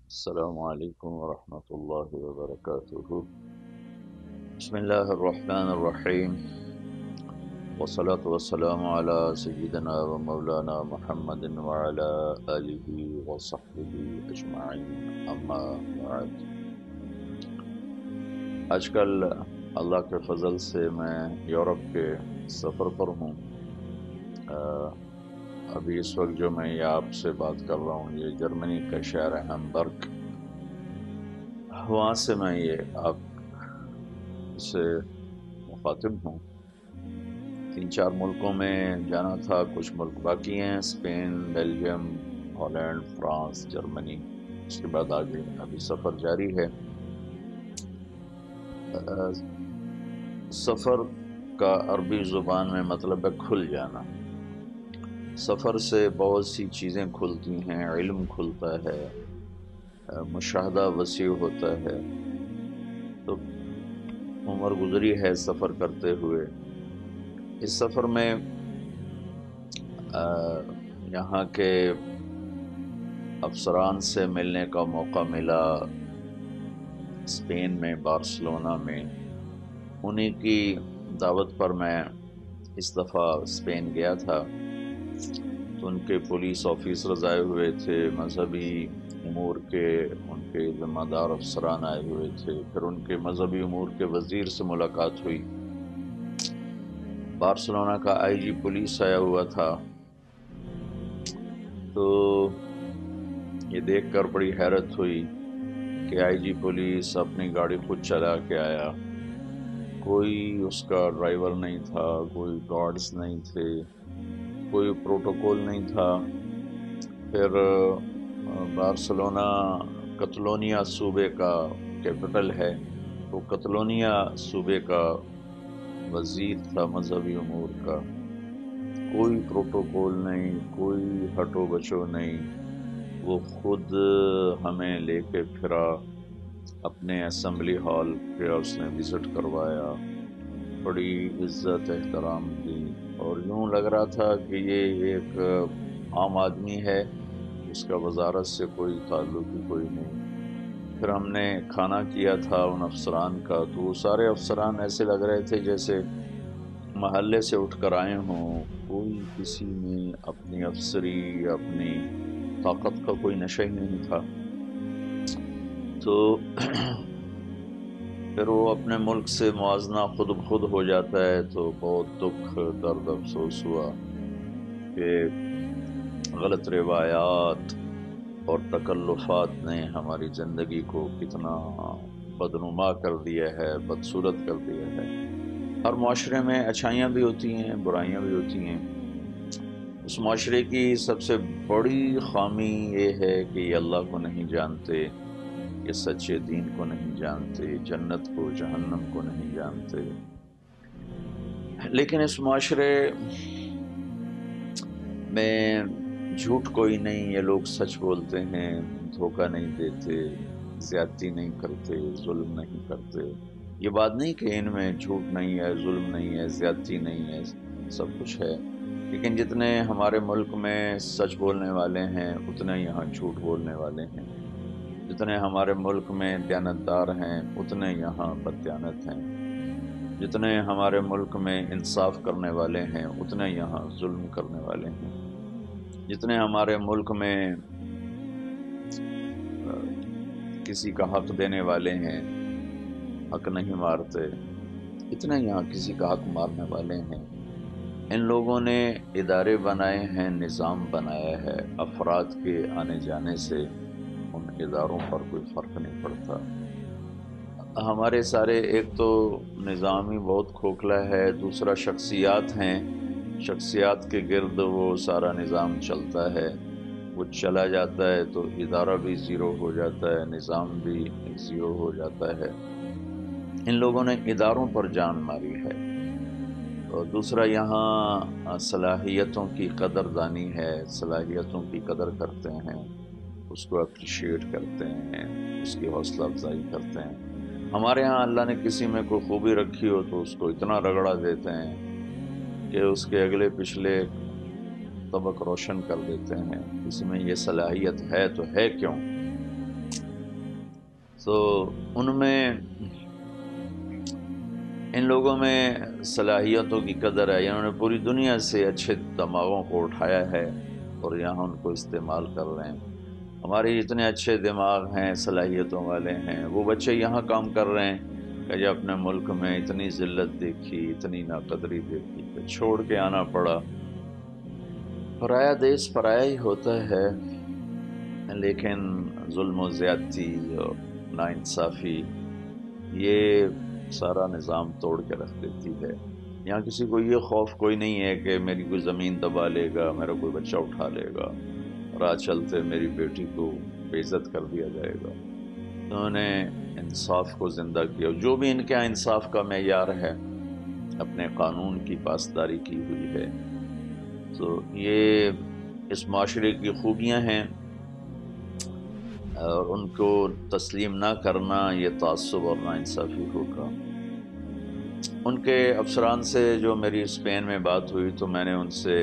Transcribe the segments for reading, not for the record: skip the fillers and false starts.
السلام علیکم ورحمۃ اللہ وبرکاتہ۔ بسم اللہ الرحمن الرحیم، والصلاة والسلام علی سیدنا و مولانا محمد وعلی آلہ وصحبہ اجمعین، اما بعد۔ آج کل اللہ کے فضل سے میں یورپ کے سفر پر ہوں۔ ابھی اس وقت جو میں یہ آپ سے بات کر رہا ہوں، یہ جرمنی کا شہر ہے ہیمبرگ، وہاں سے میں یہ آپ سے مخاطب ہوں۔ 3-4 ملکوں میں جانا تھا، کچھ ملک باقی ہیں، Spain, Belgium, Holland, France, Germany, اس کے بعد آگے ابھی سفر جاری ہے۔ سفر کا عربی زبان میں مطلب ہے کھل جانا۔ سفر سے بہت سی چیزیں کھلتی ہیں، علم کھلتا ہے، مشاہدہ وسیع ہوتا ہے۔ تو عمر گزری ہے سفر کرتے ہوئے۔ اس سفر میں یہاں کے افسران سے ملنے کا موقع ملا، اسپین میں، بارسلونا میں۔ انہی کی دعوت پر میں اس دفعہ اسپین گیا تھا، تو ان کے پولیس آفیسرز آئے ہوئے تھے، مذہبی امور کے ان کے ذمہ دار افسران آئے ہوئے تھے، پھر ان کے مذہبی امور کے وزیر سے ملاقات ہوئی، بارسلونا کا آئی جی پولیس آیا ہوا تھا۔ تو یہ دیکھ کر بڑی حیرت ہوئی کہ آئی جی پولیس اپنی گاڑی خود چلا کے آیا، کوئی اس کا ڈرائیور نہیں تھا، کوئی گارڈز نہیں تھے، کوئی پروٹوکول نہیں تھا۔ پھر بارسلونا کتلونیا صوبے کا کیپٹل ہے، تو کتلونیا صوبے کا وزیر تھا مذہبی امور کا، کوئی پروٹوکول نہیں، کوئی ہٹو بچو نہیں، وہ خود ہمیں لے کے پھرا، اپنے اسمبلی ہال کا اس نے وزٹ کروایا، بڑی عزت احترام دی، اور یوں لگ رہا تھا کہ یہ ایک عام آدمی ہے، اس کا وزارت سے کوئی تعلق ہی کوئی نہیں۔ پھر ہم نے کھانا کیا تھا ان افسران کا، تو وہ سارے افسران ایسے لگ رہے تھے جیسے محلے سے اٹھ کر آئے ہوں، کوئی کسی میں اپنی افسری، اپنی طاقت کا کوئی نشہ ہی نہیں تھا۔ تو پھر وہ اپنے ملک سے موازنہ خود بخود ہو جاتا ہے، تو بہت دکھ، درد، افسوس ہوا کہ غلط روایات اور تکلفات نے ہماری زندگی کو کتنا بدنما کر دیا ہے، بدصورت کر دیا ہے۔ ہر معاشرے میں اچھائیاں بھی ہوتی ہیں، برائیاں بھی ہوتی ہیں۔ اس معاشرے کی سب سے بڑی خامی یہ ہے کہ یہ اللہ کو نہیں جانتے، یہ سچے دین کو نہیں جانتے، جنت کو، جہنم کو نہیں جانتے۔ لیکن اس معاشرے میں جھوٹ کوئی نہیں، یہ لوگ سچ بولتے ہیں، دھوکہ نہیں دیتے، زیادتی نہیں کرتے، ظلم نہیں کرتے۔ یہ بات نہیں کہ ان میں جھوٹ نہیں ہے، ظلم نہیں ہے، زیادتی نہیں ہے، سب کچھ ہے، لیکن جتنے ہمارے ملک میں سچ بولنے والے ہیں اتنے یہاں جھوٹ بولنے والے ہیں، جتنے ہمارے ملک میں دیانتدار ہیں اتنے یہاں بددیانت ہیں، جتنے ہمارے ملک میں انصاف کرنے والے ہیں اتنے یہاں ظلم کرنے والے ہیں، جتنے ہمارے ملک میں کسی کا حق دینے والے ہیں، حق نہیں مارتے، اتنے یہاں کسی کا حق مارنے والے ہیں۔ ان لوگوں نے ادارے بنائے ہیں، نظام بنایا ہے، افراد کے آنے جانے سے ان اداروں پر کوئی فرق نہیں پڑتا۔ ہمارے سارے، ایک تو نظام ہی بہت کھوکھلا ہے، دوسرا شخصیات ہیں، شخصیات کے گرد وہ سارا نظام چلتا ہے، وہ چلا جاتا ہے تو ادارہ بھی زیرو ہو جاتا ہے، نظام بھی زیرو ہو جاتا ہے۔ ان لوگوں نے اداروں پر جان ماری ہے۔ اور دوسرا، یہاں صلاحیتوں کی قدر دانی ہے، صلاحیتوں کی قدر کرتے ہیں، اس کو اپریشیٹ کرتے ہیں، اس کی حوصلہ افزائی کرتے ہیں۔ ہمارے ہاں اللہ نے کسی میں کوئی خوبی رکھی ہو تو اس کو اتنا رگڑا دیتے ہیں کہ اس کے اگلے پچھلے طبق روشن کر دیتے ہیں، اس میں یہ صلاحیت ہے تو ہے کیوں؟ تو ان میں ان لوگوں میں صلاحیتوں کی قدر ہے، انہوں نے پوری دنیا سے اچھے دماغوں کو اٹھایا ہے اور یہاں ان کو استعمال کر رہے ہیں۔ ہمارے اتنے اچھے دماغ ہیں، صلاحیتوں والے ہیں، وہ بچے یہاں کام کر رہے ہیں کہ جب اپنے ملک میں اتنی ذلت دیکھی، اتنی ناقدری دیکھی کہ چھوڑ کے آنا پڑا۔ پرایا دیس پرایا ہی ہوتا ہے، لیکن ظلم و زیادتی اور ناانصافی یہ سارا نظام توڑ کے رکھ دیتی ہے۔ یہاں کسی کو یہ خوف کوئی نہیں ہے کہ میری کوئی زمین دبا لے گا، میرا کوئی بچہ اٹھا لے گا، راہ چلتے میری بیٹی کو بے عزت کر دیا جائے گا۔ انہوں نے انصاف کو زندہ کیا، جو بھی ان کے یہاں انصاف کا معیار ہے اپنے قانون کی پاسداری کی ہوئی ہے۔ تو یہ اس معاشرے کی خوبیاں ہیں، اور ان کو تسلیم نہ کرنا یہ تعصب اور ناانصافی ہوگا۔ ان کے افسران سے جو میری اسپین میں بات ہوئی تو میں نے ان سے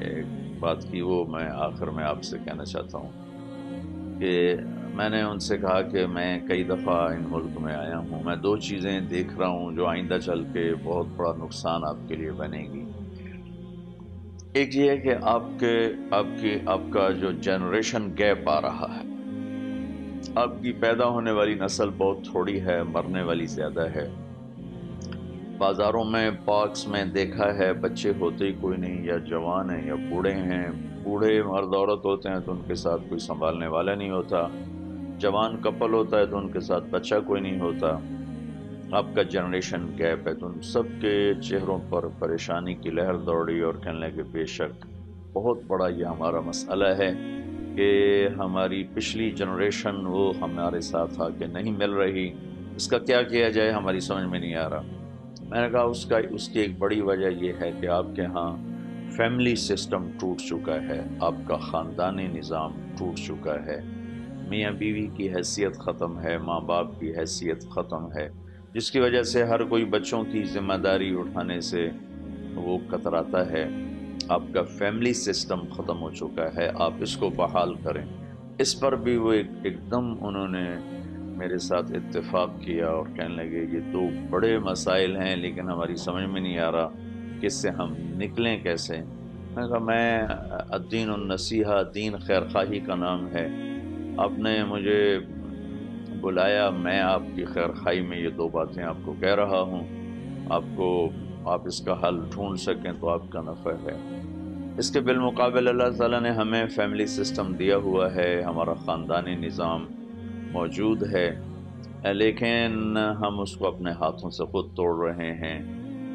ایک بات کی، وہ میں آخر میں آپ سے کہنا چاہتا ہوں کہ میں نے ان سے کہا کہ میں کئی دفعہ ان ملک میں آیا ہوں، میں دو چیزیں دیکھ رہا ہوں جو آئندہ چل کے بہت بڑا نقصان آپ کے لیے بنے گی۔ ایک یہ ہے کہ آپ کا جو جنریشن گیپ آ رہا ہے، آپ کی پیدا ہونے والی نسل بہت تھوڑی ہے، مرنے والی زیادہ ہے۔ بازاروں میں پارکس میں دیکھا ہے بچے ہوتے ہی کوئی نہیں، یا جوان ہیں یا بوڑھے ہیں۔ بوڑھے مرد عورت ہوتے ہیں تو ان کے ساتھ کوئی سنبھالنے والا نہیں ہوتا، جوان کپل ہوتا ہے تو ان کے ساتھ بچہ کوئی نہیں ہوتا۔ آپ کا جنریشن گیپ ہے، تو ان سب کے چہروں پر پریشانی کی لہر دوڑی اور کہنے لگے بے شک بہت بڑا یہ ہمارا مسئلہ ہے کہ ہماری پچھلی جنریشن وہ ہمارے ساتھ آ کے نہیں مل رہی، اس کا کیا کیا جائے ہماری سمجھ میں نہیں آ رہا۔ میں نے کہا اس کی ایک بڑی وجہ یہ ہے کہ آپ کے ہاں فیملی سسٹم ٹوٹ چکا ہے، آپ کا خاندانی نظام ٹوٹ چکا ہے، میاں بیوی کی حیثیت ختم ہے، ماں باپ کی حیثیت ختم ہے، جس کی وجہ سے ہر کوئی بچوں کی ذمہ داری اٹھانے سے وہ کتراتا ہے۔ آپ کا فیملی سسٹم ختم ہو چکا ہے، آپ اس کو بحال کریں۔ اس پر بھی وہ ایک دم انہوں نے میرے ساتھ اتفاق کیا اور کہنے لگے یہ دو بڑے مسائل ہیں لیکن ہماری سمجھ میں نہیں آ رہا کہ اس سے ہم نکلیں کیسے۔ میں نے کہا میں الدین النصیحہ، دین خیر خواہی کا نام ہے، آپ نے مجھے بلایا، میں آپ کی خیر خواہی میں یہ دو باتیں آپ کو کہہ رہا ہوں، آپ اس کا حل ڈھونڈ سکیں تو آپ کا نفع ہے۔ اس کے بالمقابل اللہ تعالیٰ نے ہمیں فیملی سسٹم دیا ہوا ہے، ہمارا خاندانی نظام موجود ہے، لیکن ہم اس کو اپنے ہاتھوں سے خود توڑ رہے ہیں۔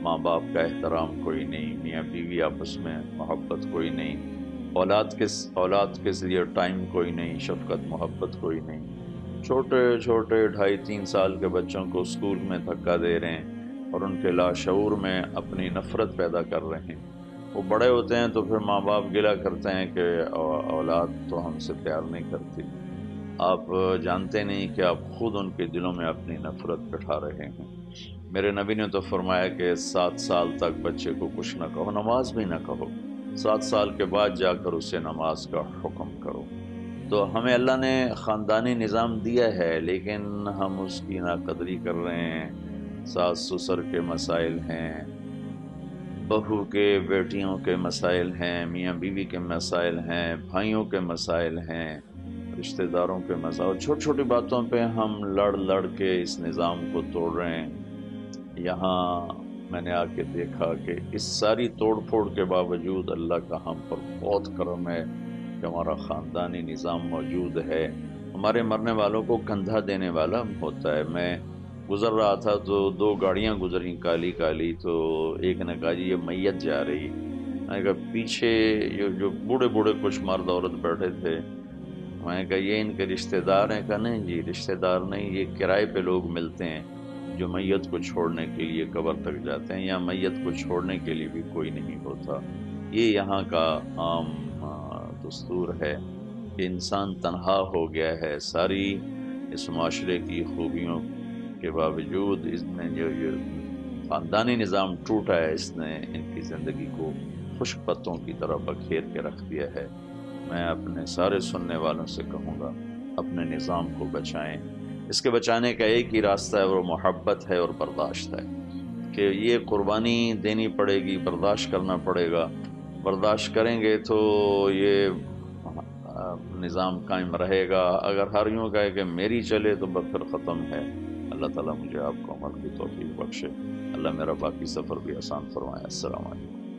ماں باپ کا احترام کوئی نہیں، میاں بیوی آپس میں محبت کوئی نہیں، اولاد کے لیے ٹائم کوئی نہیں، شفقت محبت کوئی نہیں۔ چھوٹے چھوٹے 2.5-3 سال کے بچوں کو اسکول میں دھکا دے رہے ہیں اور ان کے لاشعور میں اپنی نفرت پیدا کر رہے ہیں۔ وہ بڑے ہوتے ہیں تو پھر ماں باپ گلہ کرتے ہیں کہ اولاد تو ہم سے پیار نہیں کرتی۔ آپ جانتے نہیں کہ آپ خود ان کے دلوں میں اپنی نفرت بٹھا رہے ہیں۔ میرے نبی نے تو فرمایا کہ 7 سال تک بچے کو کچھ نہ کہو، نماز بھی نہ کہو، 7 سال کے بعد جا کر اسے نماز کا حکم کرو۔ تو ہمیں اللہ نے خاندانی نظام دیا ہے لیکن ہم اس کی ناقدری کر رہے ہیں۔ ساس سسر کے مسائل ہیں، بہو کے بیٹیوں کے مسائل ہیں، میاں بیوی کے مسائل ہیں، بھائیوں کے مسائل ہیں، رشتہ داروں کے مسائل، چھوٹی چھوٹی باتوں پہ ہم لڑ لڑ کے اس نظام کو توڑ رہے ہیں۔ یہاں میں نے آ کے دیکھا کہ اس ساری توڑ پھوڑ کے باوجود اللہ کا ہم پر بہت کرم ہے کہ ہمارا خاندانی نظام موجود ہے۔ ہمارے مرنے والوں کو کندھا دینے والا ہوتا ہے۔ میں گزر رہا تھا تو 2 گاڑیاں گزریں کالی کالی، تو ایک نے کہا جی یہ میت جا رہی۔ میں نے کہا پیچھے یہ جو بوڑھے بوڑھے کچھ مرد عورت بیٹھے تھے، میں نے کہا یہ ان کے رشتہ دار ہیں؟ کہا نہیں جی رشتہ دار نہیں، یہ کرائے پہ لوگ ملتے ہیں جو میت کو چھوڑنے کے لیے قبر تک جاتے ہیں، یا میت کو چھوڑنے کے لیے بھی کوئی نہیں ہوتا۔ یہ یہاں کا عام دستور ہے کہ انسان تنہا ہو گیا ہے، ساری اس معاشرے کی خوبیوں کے باوجود اس نے جو یہ خاندانی نظام ٹوٹا ہے، اس نے ان کی زندگی کو خشک پتوں کی طرح بکھیر کے رکھ دیا ہے۔ میں اپنے سارے سننے والوں سے کہوں گا اپنے نظام کو بچائیں، اس کے بچانے کا ایک ہی راستہ ہے، وہ محبت ہے اور برداشت ہے، کہ یہ قربانی دینی پڑے گی، برداشت کرنا پڑے گا. برداشت کریں گے تو یہ نظام قائم رہے گا. اگر ہر یوں کہے کہ میری چلے تو بس پھر ختم ہے. اللہ تعالیٰ مجھے آپ کو عمل کی توفیق بخشے. اللہ میرا باقی سفر بھی آسان فرمائے. السلام علیکم.